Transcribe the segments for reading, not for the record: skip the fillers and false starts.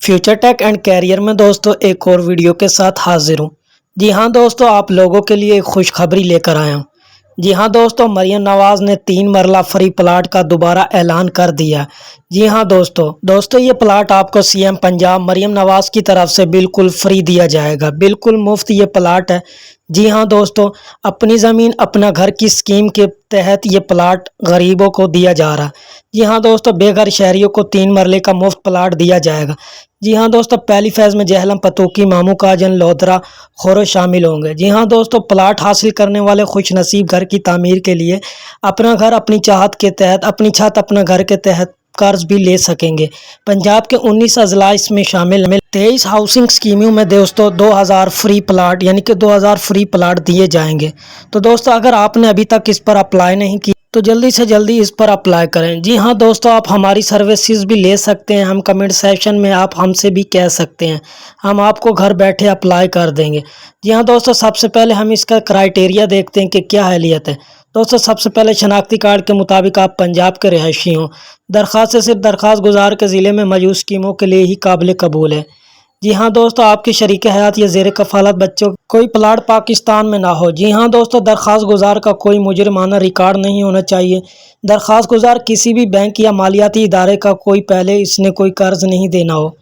Future take and career में दोस्तों एक और वीडियो के साथ हाजिर हूँ। जी हाँ दोस्तों, आप लोगों के लिए एक खुशखबरी लेकर आया हूँ। जी हाँ दोस्तों, मरियम नवाज ने 3 मरला फ्री प्लाट का दोबारा ऐलान कर दिया। जी हाँ दोस्तों ये प्लाट आपको सीएम पंजाब मरियम नवाज की तरफ से बिल्कुल फ्री दिया जाएगा, बिल्कुल मुफ्त ये प्लाट है। जी हाँ दोस्तों, अपनी ज़मीन अपना घर की स्कीम के तहत ये प्लाट गरीबों को दिया जा रहा है। जी हाँ दोस्तों, बेघर शहरियों को 3 मरले का मुफ्त प्लाट दिया जाएगा। जी हाँ दोस्तों, पहली फेज़ में जहलम, पतोकी, मामू काजन, लोधरा, खोरो शामिल होंगे। जी हाँ दोस्तों, प्लाट हासिल करने वाले खुश नसीब घर की तामीर के लिए अपना घर अपनी चाहत के तहत, अपनी छत अपना घर के तहत कर्ज भी ले सकेंगे। पंजाब के 19 अजला इसमें शामिल हैं। 23 हाउसिंग स्कीमों में दोस्तों 2000 फ्री प्लाट यानी कि 2000 फ्री प्लाट दिए जाएंगे। तो दोस्तों, अगर आपने अभी तक इस पर अप्लाई नहीं किया तो जल्दी से जल्दी इस पर अप्लाई करें। जी हाँ दोस्तों, आप हमारी सर्विसेज भी ले सकते हैं। हम कमेंट सेक्शन में आप हमसे भी कह सकते हैं, हम आपको घर बैठे अप्लाई कर देंगे। जी हाँ दोस्तों, सबसे पहले हम इसका क्राइटेरिया देखते हैं कि क्या हैसियत है। दोस्तों, सबसे पहले शनाख्ती कार्ड के मुताबिक आप पंजाब के रिहायशी हों। दरख्वास्त से सिर्फ दरख्वास्त गुजार के ज़िले में मौजूद स्कीमों के लिए ही काबिल कबूल है। जी हाँ दोस्तों, आपकी शरीक हयात या ज़ेर कफ़ालत बच्चों कोई प्लाट पाकिस्तान में ना हो। जी हाँ दोस्तों, दरख्वास्त गुजार का कोई मुजरिमाना रिकॉर्ड नहीं होना चाहिए। दरख्वास्त गुजार किसी भी बैंक या मालियाती इदारे का कोई पहले इसने कोई कर्ज नहीं देना हो।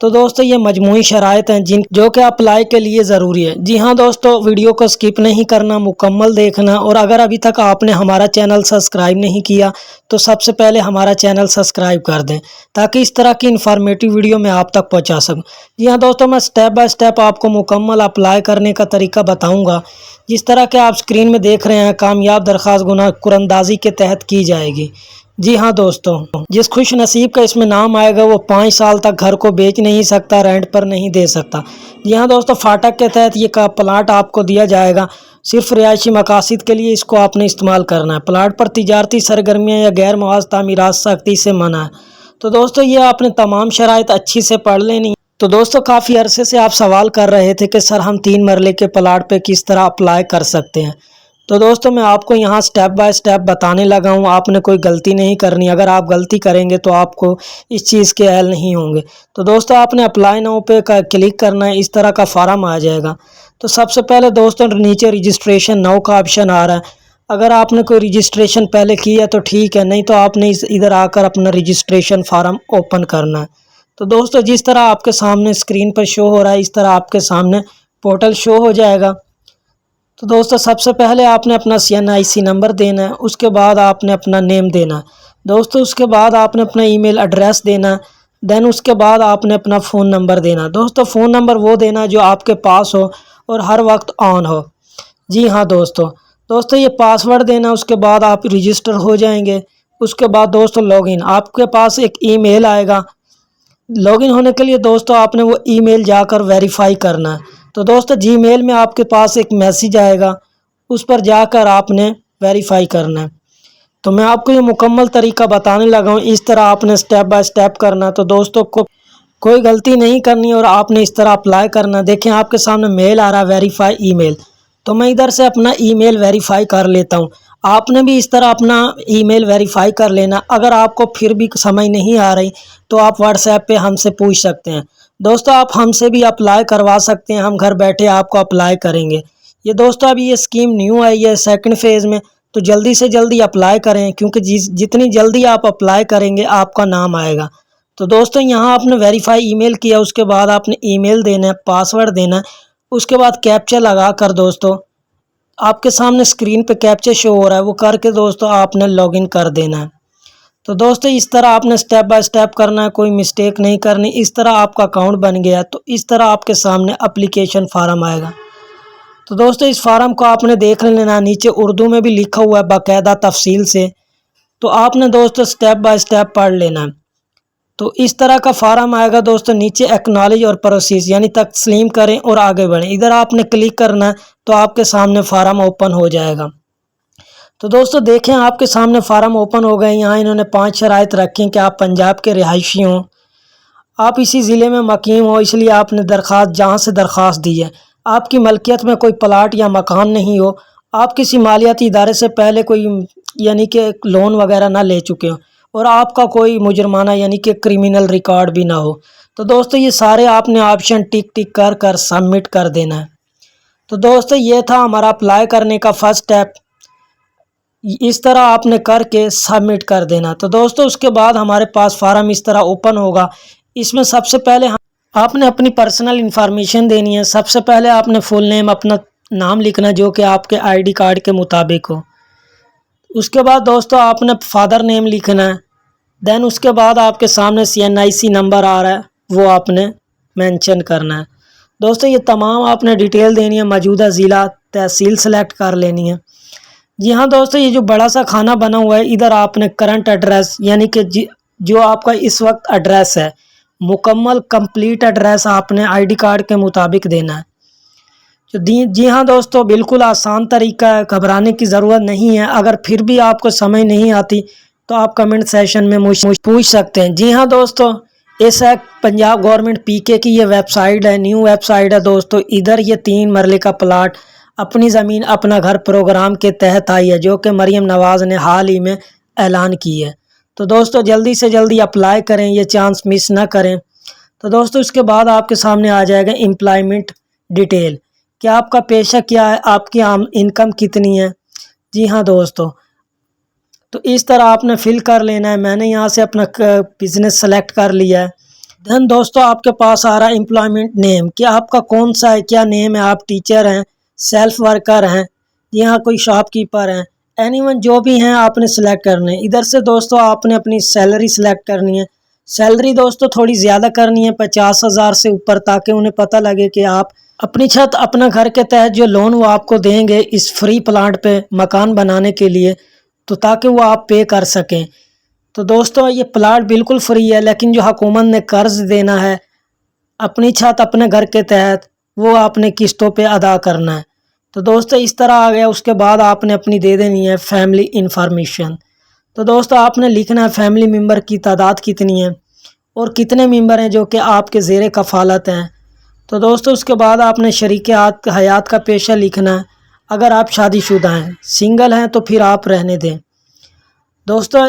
तो दोस्तों, ये मजमूई शराइत हैं जो कि अप्लाई के लिए ज़रूरी है। जी हाँ दोस्तों, वीडियो को स्किप नहीं करना, मुकम्मल देखना। और अगर अभी तक आपने हमारा चैनल सब्सक्राइब नहीं किया तो सबसे पहले हमारा चैनल सब्सक्राइब कर दें, ताकि इस तरह की इन्फॉर्मेटिव वीडियो मैं आप तक पहुंचा सकूं। जी हाँ दोस्तों, मैं स्टेप बाय स्टेप आपको मुकम्मल अप्लाई करने का तरीका बताऊँगा। जिस तरह के आप स्क्रीन में देख रहे हैं, कामयाब दरख्वास्त गुनाह कुरंदाजी के तहत की जाएगी। जी हाँ दोस्तों, जिस खुश नसीब का इसमें नाम आएगा वो 5 साल तक घर को बेच नहीं सकता, रेंट पर नहीं दे सकता। जी हाँ दोस्तों, फाटक के तहत ये का प्लाट आपको दिया जाएगा। सिर्फ रिहायशी मकासद के लिए इसको आपने इस्तेमाल करना है। प्लाट पर तिजारती सरगर्मियाँ या गैर मुआवज़ तामीरात सख्ती से मना है। तो दोस्तों, ये आपने तमाम शराइत अच्छी से पढ़ लेनी। तो दोस्तों, काफ़ी अरसे से आप सवाल कर रहे थे कि सर हम 3 मरले के प्लाट पे किस तरह अप्लाई कर सकते हैं। तो दोस्तों, मैं आपको यहाँ स्टेप बाय स्टेप बताने लगा हूँ। आपने कोई गलती नहीं करनी। अगर आप गलती करेंगे तो आपको इस चीज़ के अहल नहीं होंगे। तो दोस्तों, आपने अप्लाई नाउ पे क्लिक करना है। इस तरह का फार्म आ जाएगा। तो सबसे पहले दोस्तों, नीचे रजिस्ट्रेशन नाउ का ऑप्शन आ रहा है। अगर आपने कोई रजिस्ट्रेशन पहले किया तो ठीक है, नहीं तो आपने इधर आकर अपना रजिस्ट्रेशन फार्म ओपन करना है। तो दोस्तों, जिस तरह आपके सामने स्क्रीन पर शो हो रहा है, इस तरह आपके सामने पोर्टल शो हो जाएगा। तो दोस्तों, सबसे पहले आपने अपना CNIC नंबर देना है। उसके बाद आपने अपना नेम देना है दोस्तों। उसके बाद आपने अपना ईमेल एड्रेस देना है। देन उसके बाद आपने अपना फ़ोन नंबर देना है। दोस्तों, फ़ोन नंबर वो देना जो आपके पास हो और हर वक्त ऑन हो। जी हाँ दोस्तों, ये पासवर्ड देना। उसके बाद आप रजिस्टर हो जाएंगे। उसके बाद दोस्तों, लॉगिन, आपके पास एक ईमेल आएगा। लॉगिन होने के लिए दोस्तों आपने वो ईमेल जाकर वेरीफाई करना है। तो दोस्तों, जीमेल में आपके पास एक मैसेज आएगा, उस पर जाकर आपने वेरीफाई करना है। तो मैं आपको ये मुकम्मल तरीका बताने लगा हूँ। इस तरह आपने स्टेप बाय स्टेप करना। तो दोस्तों को कोई गलती नहीं करनी और आपने इस तरह अप्लाई करना। देखें, आपके सामने मेल आ रहा है, वेरीफाई ईमेल। तो मैं इधर से अपना ईमेल वेरीफाई कर लेता हूँ। आपने भी इस तरह अपना ईमेल वेरीफाई कर लेना। अगर आपको फिर भी समझ नहीं आ रही तो आप व्हाट्सएप पे हमसे पूछ सकते हैं। दोस्तों, आप हमसे भी अप्लाई करवा सकते हैं। हम घर बैठे आपको अप्लाई करेंगे। ये दोस्तों, अभी ये स्कीम न्यू आई है सेकंड फेज़ में। तो जल्दी से जल्दी अप्लाई करें, क्योंकि जितनी जल्दी आप अप्लाई करेंगे आपका नाम आएगा। तो दोस्तों, यहाँ आपने वेरीफाई ईमेल किया, उसके बाद आपने ईमेल देना है, पासवर्ड देना है। उसके बाद कैप्चा लगा कर दोस्तों, आपके सामने स्क्रीन पे कैप्चा शो हो रहा है, वो करके दोस्तों आपने लॉगिन कर देना है। तो दोस्तों, इस तरह आपने स्टेप बाय स्टेप करना है, कोई मिस्टेक नहीं करनी। इस तरह आपका अकाउंट बन गया तो इस तरह आपके सामने एप्लीकेशन फार्म आएगा। तो दोस्तों, इस फार्म को आपने देख लेना, नीचे उर्दू में भी लिखा हुआ है बाकायदा तफसील से। तो आपने दोस्तों स्टेप बाय स्टेप पढ़ लेना है। तो इस तरह का फार्म आएगा दोस्तों। नीचे एक्नॉलेज और प्रोसीड यानी तस्लीम करें और आगे बढ़ें, इधर आपने क्लिक करना है। तो आपके सामने फार्म ओपन हो जाएगा। तो दोस्तों, देखें, आपके सामने फार्म ओपन हो गए। यहाँ इन्होंने 5 शराइत रखी कि आप पंजाब के रिहायशी हों, आप इसी ज़िले में मकीम हो, इसलिए आपने दरख्वास्त जहाँ से दरख्वास्त दी है, आपकी मलकियत में कोई प्लाट या मकान नहीं हो, आप किसी मालियाती इदारे से पहले कोई यानी कि लोन वगैरह ना ले चुके हो, और आपका कोई मुजरमाना यानी कि क्रिमिनल रिकॉर्ड भी ना हो। تو دوستو یہ سارے آپ نے آپشن ٹک ٹک کر کر سبمٹ کر دینا ہے۔ تو دوستو یہ تھا ہمارا اپلائی کرنے کا فرسٹ اسٹیپ، اس طرح آپ نے کر کے سبمٹ کر دینا۔ تو دوستو اس کے بعد ہمارے پاس فارم اس طرح اوپن ہوگا۔ اس میں سب سے پہلے آپ نے اپنی پرسنل انفارمیشن دینی ہے۔ سب سے پہلے آپ نے فل نیم، اپنا نام لکھنا جو کہ آپ کے آئی ڈی کارڈ کے مطابق ہو۔ اس کے بعد دوستو آپ نے فادر نیم لکھنا ہے۔ دین اس کے بعد آپ کے سامنے CNIC نمبر آ رہا ہے، وہ آپ نے مینشن کرنا ہے۔ دوستو یہ تمام آپ نے ڈیٹیل دینی ہے، موجودہ ضلع تحصیل سلیکٹ کر لینی ہے۔ جی ہاں دوستو، یہ جو بڑا سا کھانا بنا ہوا ہے، ادھر آپ نے کرنٹ ایڈریس یعنی کہ جو آپ کا اس وقت ایڈریس ہے، مکمل کمپلیٹ ایڈریس آپ نے آئی ڈی کارڈ کے مطابق دینا ہے۔ جی ہاں دوستو، بالکل آسان طریقہ ہے، گھبرانے کی ضرورت نہیں ہے۔ اگر پھر بھی آپ کو سمجھ نہیں آتی تو آپ کمنٹ سیشن میں مجھ پوچھ سکتے ہیں۔ جی ہاں دوستو، اس ہے پنجاب گورنمنٹ PK کی یہ ویب سائٹ ہے، نیو ویب سائٹ ہے دوستو۔ ادھر یہ 3 مرلے کا پلاٹ اپنی زمین اپنا گھر پروگرام کے تحت آئی ہے، جو کہ مریم نواز نے حال ہی میں اعلان کی ہے۔ تو دوستو جلدی سے جلدی اپلائی کریں، یہ چانس مس نہ کریں۔ تو دوستو اس کے بعد آپ کے سامنے آ جائے گا امپلائمنٹ ڈیٹیل، کہ آپ کا پیشہ کیا ہے، آپ کی انکم کتنی ہے۔ جی ہاں دوستو، تو اس طرح آپ نے فل کر لینا ہے۔ میں نے یہاں سے اپنا بزنس سلیکٹ کر لیا ہے۔ دین دوستو آپ کے پاس آ رہا ہے امپلائمنٹ نیم، کہ آپ کا کون سا ہے، کیا نیم ہے، آپ ٹیچر ہیں، سیلف ورکر ہیں، یہاں کوئی شاپ کیپر ہیں، اینی ون جو بھی ہیں آپ نے سلیکٹ کرنے ہیں۔ ادھر سے دوستو آپ نے اپنی سیلری سلیکٹ کرنی ہے۔ سیلری دوستو تھوڑی زیادہ کرنی ہے، 50,000 سے اوپر، تاکہ انہیں پتہ لگے کہ آپ اپنی چھت اپنا گھر کے تحت جو لون وہ آپ کو دیں گے اس فری پلانٹ پہ مکان بنانے کے لیے، تو تاکہ وہ آپ پے کر سکیں۔ تو دوستو یہ پلاٹ بالکل فری ہے، لیکن جو حکومت نے قرض دینا ہے اپنی چھت اپنے گھر کے تحت، وہ آپ نے قسطوں پہ ادا کرنا ہے۔ تو دوستو اس طرح آ گیا۔ اس کے بعد آپ نے اپنی دے دینی ہے فیملی انفارمیشن۔ تو دوستو آپ نے لکھنا ہے فیملی ممبر کی تعداد کتنی ہے اور کتنے ممبر ہیں جو کہ آپ کے زیر کفالت ہیں۔ تو دوستو اس کے بعد آپ نے شریک حیات کا پیشہ لکھنا ہے۔ اگر آپ شادی شدہ ہیں، سنگل ہیں تو پھر آپ رہنے دیں۔ دوستو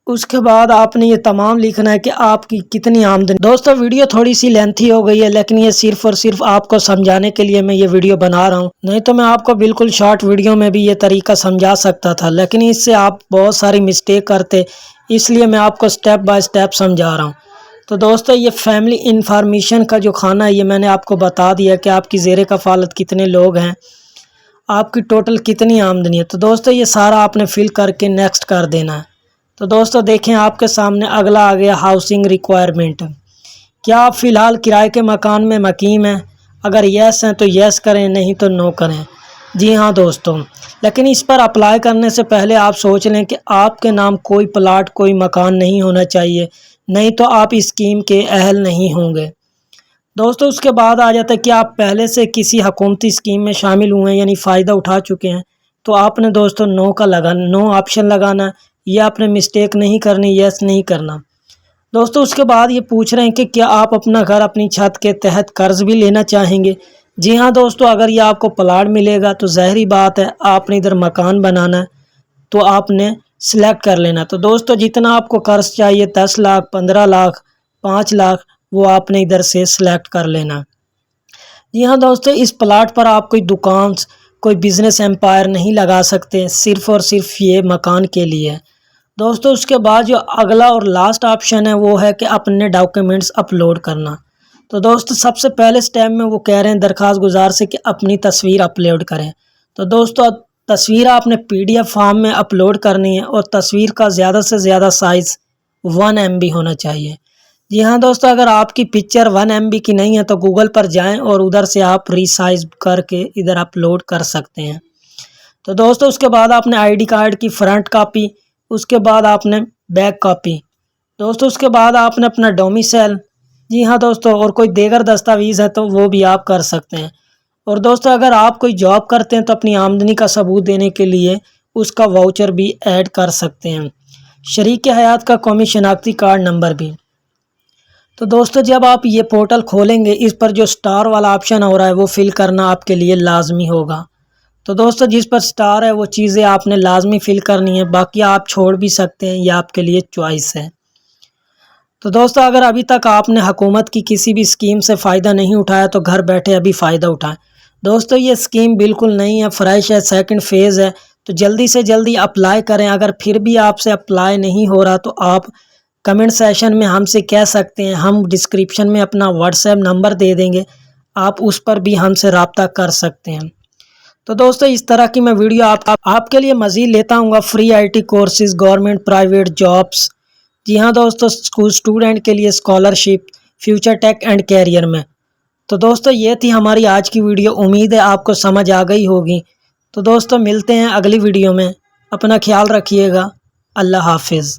اس کے بعد آپ نے یہ تمام لکھنا ہے کہ آپ کی کتنی آمدنی۔ دوستو ویڈیو تھوڑی سی لینتھی ہو گئی ہے، لیکن یہ صرف اور صرف آپ کو سمجھانے کے لیے میں یہ ویڈیو بنا رہا ہوں، نہیں تو میں آپ کو بالکل شارٹ ویڈیو میں بھی یہ طریقہ سمجھا سکتا تھا، لیکن اس سے آپ بہت ساری مسٹیک کرتے، اس لیے میں آپ کو سٹیپ بائی سٹیپ سمجھا رہا ہوں۔ تو دوستو یہ فیملی انفارمیشن کا جو کھانا ہے، یہ میں نے آپ کو بتا دیا کہ آپ کی زیر کفالت کتنے لوگ ہیں، آپ کی ٹوٹل کتنی آمدنی ہے۔ تو دوستو یہ سارا آپ نے فل کر کے نیکسٹ کر دینا ہے۔ تو دوستو دیکھیں آپ کے سامنے اگلا آ گیا ہاؤسنگ ریکوائرمنٹ۔ کیا آپ فی الحال کرائے کے مکان میں مقیم ہیں؟ اگر یس ہیں تو یس کریں، نہیں تو نو کریں۔ جی ہاں دوستو، لیکن اس پر اپلائی کرنے سے پہلے آپ سوچ لیں کہ آپ کے نام کوئی پلاٹ کوئی مکان نہیں ہونا چاہیے، نہیں تو آپ اسکیم کے اہل نہیں ہوں گے۔ دوستو اس کے بعد آ جاتا ہے کہ آپ پہلے سے کسی حکومتی اسکیم میں شامل ہوئے ہیں، یعنی فائدہ اٹھا چکے ہیں، تو آپ نے دوستو نو آپشن لگانا ہے۔ یہ آپ نے مسٹیک نہیں کرنی، یس نہیں کرنا۔ دوستو اس کے بعد یہ پوچھ رہے ہیں کہ کیا آپ اپنا گھر اپنی چھت کے تحت قرض بھی لینا چاہیں گے؟ جی ہاں دوستو، اگر یہ آپ کو پلاٹ ملے گا تو ظاہری بات ہے آپ نے ادھر مکان بنانا ہے، تو آپ نے سلیکٹ کر لینا۔ تو دوستو جتنا آپ کو قرض چاہیے، 10 لاکھ، 15 لاکھ، 5 لاکھ، وہ آپ نے ادھر سے سلیکٹ کر لینا۔ جی ہاں دوستو، اس پلاٹ پر آپ کوئی دکان، کوئی بزنس امپائر نہیں لگا سکتے، صرف اور صرف یہ مکان کے لیے۔ دوستو اس کے بعد جو اگلا اور لاسٹ آپشن ہے وہ ہے کہ اپنے ڈاکیومنٹس اپلوڈ کرنا۔ تو دوستو سب سے پہلے سٹیپ میں وہ کہہ رہے ہیں درخواست گزار سے کہ اپنی تصویر اپلوڈ کریں۔ تو دوستو تصویر آپ نے PDF فارم میں اپلوڈ کرنی ہے، اور تصویر کا زیادہ سے زیادہ سائز 1 MB ہونا چاہیے۔ جی ہاں دوستو، اگر آپ کی پکچر 1 MB کی نہیں ہے تو گوگل پر جائیں اور ادھر سے آپ ری سائز کر کے ادھر اپلوڈ کر سکتے ہیں۔ تو دوستو اس کے بعد آپ نے ID کارڈ کی فرنٹ کاپی، اس کے بعد آپ نے بیک کاپی، دوستو اس کے بعد آپ نے اپنا ڈومیسائل، جی ہاں دوستو، اور کوئی دیگر دستاویز ہے تو وہ بھی آپ کر سکتے ہیں۔ اور دوستو اگر آپ کوئی جاب کرتے ہیں تو اپنی آمدنی کا ثبوت دینے کے لیے اس کا واؤچر بھی ایڈ کر سکتے ہیں، شریک حیات کا قومی شناختی کارڈ نمبر بھی۔ تو دوستو جب آپ یہ پورٹل کھولیں گے، اس پر جو سٹار والا آپشن ہو رہا ہے وہ فل کرنا آپ کے لیے لازمی ہوگا۔ تو دوستو جس پر سٹار ہے وہ چیزیں آپ نے لازمی فل کرنی ہے، باقی آپ چھوڑ بھی سکتے ہیں، یہ آپ کے لیے چوائس ہے۔ تو دوستو اگر ابھی تک آپ نے حکومت کی کسی بھی اسکیم سے فائدہ نہیں اٹھایا تو گھر بیٹھے ابھی فائدہ اٹھائیں۔ دوستو یہ اسکیم بالکل نئی ہے، فریش ہے، سیکنڈ فیز ہے، تو جلدی سے جلدی اپلائی کریں۔ اگر پھر بھی آپ سے اپلائی نہیں ہو رہا تو آپ کمنٹ سیشن میں ہم سے کہہ سکتے ہیں، ہم ڈسکرپشن میں اپنا واٹس ایپ نمبر دے دیں گے، آپ اس پر بھی ہم سے رابطہ کر سکتے ہیں۔ تو دوستو اس طرح کی میں ویڈیو آپ کے لیے مزید لیتا ہوں گا، free I T courses, government private jobs, جی ہاں دوستو، اسٹوڈنٹ کے لیے scholarship, future tech and career میں۔ تو دوستو یہ تھی ہماری آج کی ویڈیو، امید ہے آپ کو سمجھ آ گئی ہوگی۔ تو دوستو ملتے ہیں اگلی ویڈیو میں، اپنا خیال رکھیے گا، اللہ حافظ۔